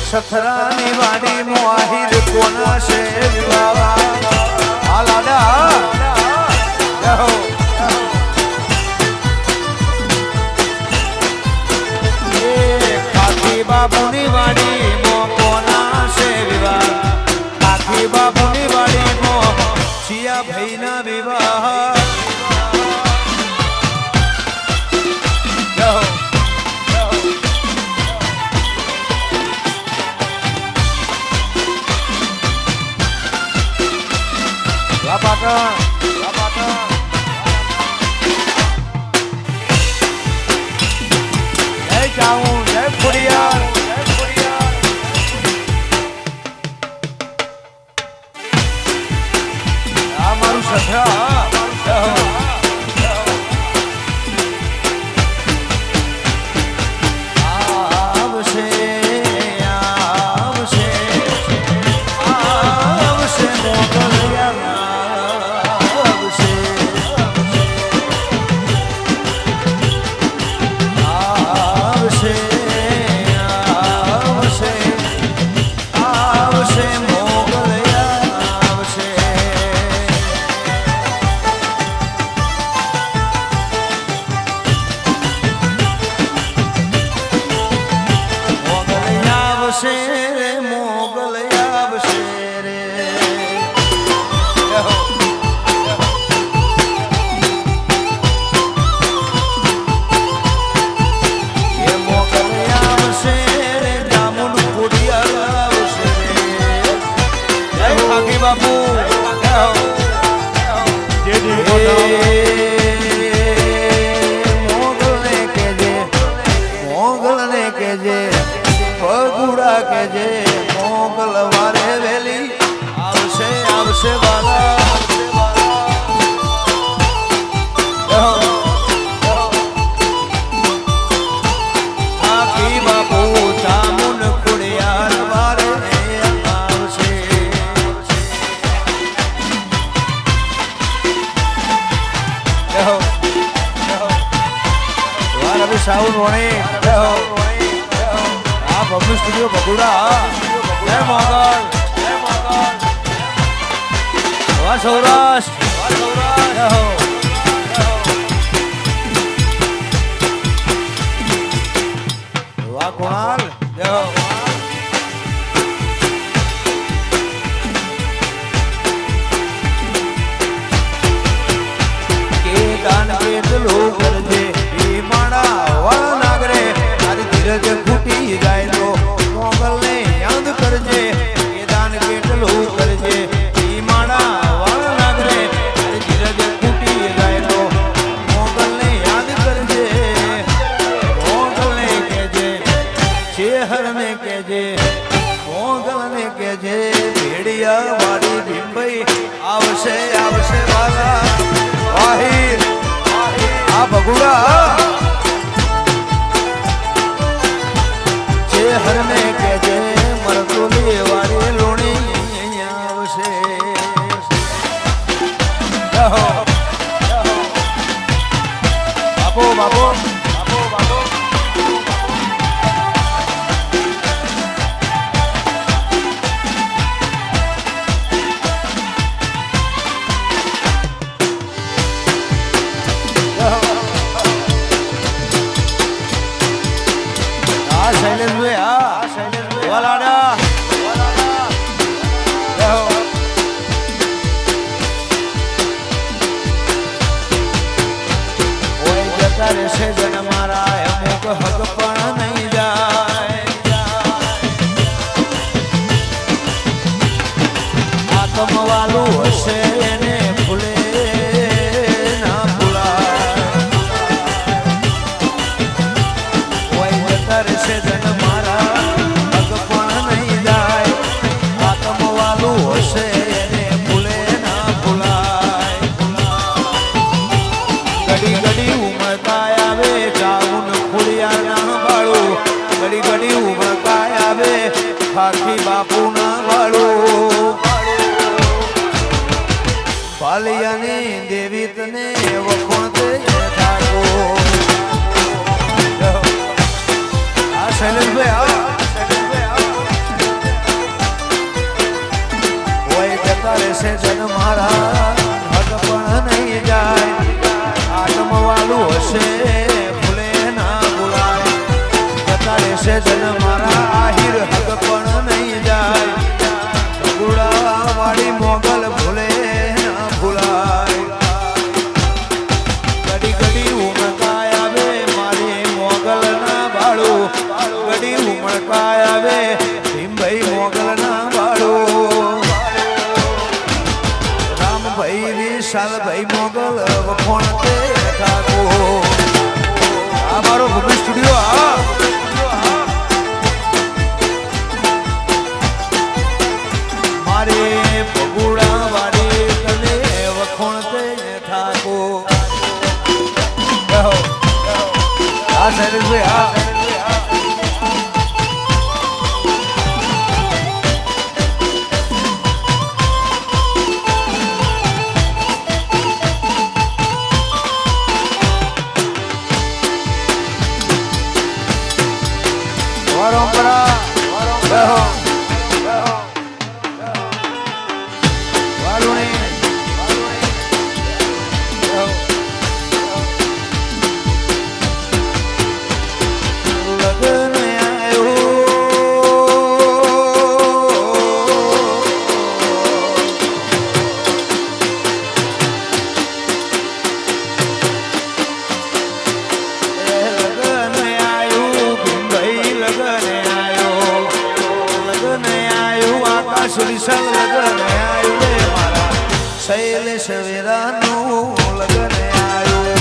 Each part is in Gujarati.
સથરાની વાડી મોહિર કોના છે વિવાહ આલાડા ખાકી બાબુની વાડી મો કોના છે વિવાહ ખાકી બાબુની વાડી મો શિયા ભાઈના વિવાહ જય જાઉં જય ખોડિયાર આ મારું સથરા ખાખી બાપુ મોગલને કેજે પગુડા કેજે મોગલ વારે વેલી આવશે આવશે વાલા ખાખી બાપુ ચામુન ખોડિયાર વારે આવશે રવિ સાઉન્ડ વણી આ બબલુ સ્ટુડિયો બગુડા જય મોગલ વાહ સૌરાષ્ટ્ર વાહ કુણાલ જય હો કે દાન કેટલું કરજે નાગરે તારી ધીરજ ખૂટી જાય તો મોગલને યાદ કરજે એ દાન કેટલું કરજે ઈ માણા વાળ નાગરે તારી ધીરજ ખૂટી જાય તો મોગલને યાદ કરજે મોગલને કહેજે શેહરને કહેજે મોગલને કહેજે ભેડિયા વાળી ભીમભાઈ આવશે આવશે વાલા વાહીર આ ભગુડા હરને કેજે મરતુલી વાળી લોણી આવશે બાપો બાપો શૈલેષભાઈ વાલાડા ઓય જતા રહેશે જન મારા અમુક હક પણ નહીં જાય આત્મ વાલું હશે એને ભૂલે ના ભૂલાય ઓય જતા રહેશે જન ખાખી બાપુ ના વાળું પાલિયાની દેવી તને વખોણ તે થાકો આ શૈલેષભાઈ હોય જતા રહેશે જન મારા હક પણ નહીં જાય આત્મ વાળું હશે ભૂલે ના ભૂલાય જતા રહેશે જન મારા આહિર હક પણ નહીં જાય ગુડા વાળી મોગલ ભૂલે ના ભૂલાય ઘડી ઘડી ઉમળકાય આવે મારી મોગલ ના બાળું ઘડી ઉમળકાય આવે ભીમભાઈ મોગલ ના બાળું રામભાઈ વિશાલભાઈ મોગલ વખોણ તે થાકો આ મારો બબલુ સ્ટુડિયો મારે ભગુડા વાળી તને વખોણ તે ઠાકો આ શૈલેષભાઈ આવ્યું રે મારા શૈલેષ વીરાનું લગન આવ્યું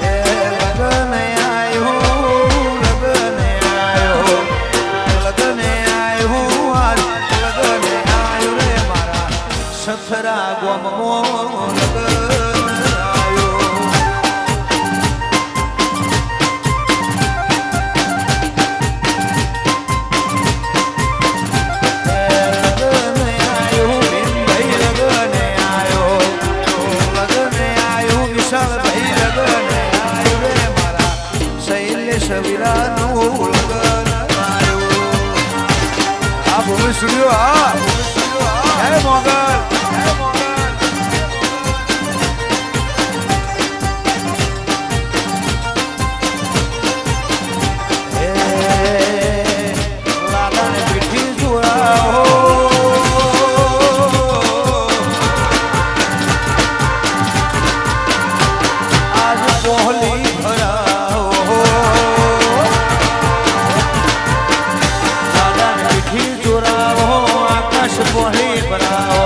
એ લગન આવ્યું લગન આવ્યું લગન આવ્યું આજ લગન આવ્યું રે મારા સથરા ગોમમો સ્ટુડિયો હા હે મોગલ લાલાને પીઠી જોડાઓ આજ પોહલી ભરાઓ પોહલી ભરાવો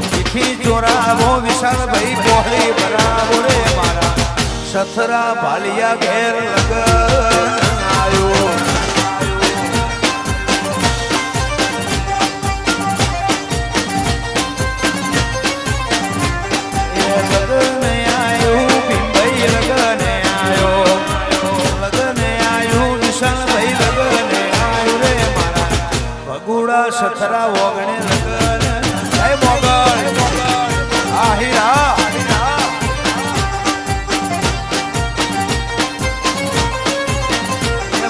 તીખી ચોરાવો વિશાલ ભાઈ પોહલી ભરાવો રે મારા સથરા ભાલિયા ઘેર લગન આવ્યો એ લગન આવ્યું ભીમભાઈ લગન આવ્યો લગન આવ્યું વિશાલ ભાઈ લગન આવ્યું રે મારા ભગુડા સથરા ઓગણે લગન હે મોગલ આહિરા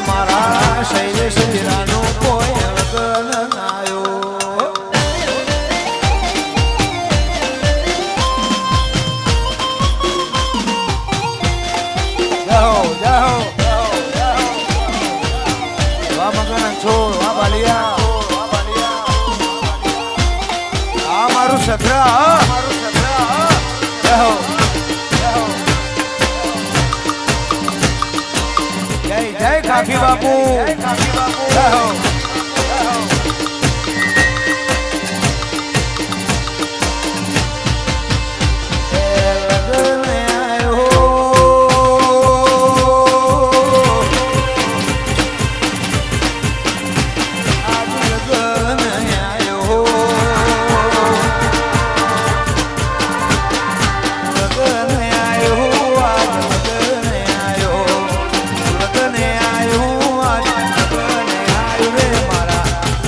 મારા શૈલેષ વીરાનો કોઈ લગન આવ્યો જાઓ જાઓ વા મગન છોડ વા બાલિયા મારું સથરા જય જય કાકી બાપુ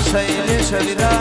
શૈલેષ વીરા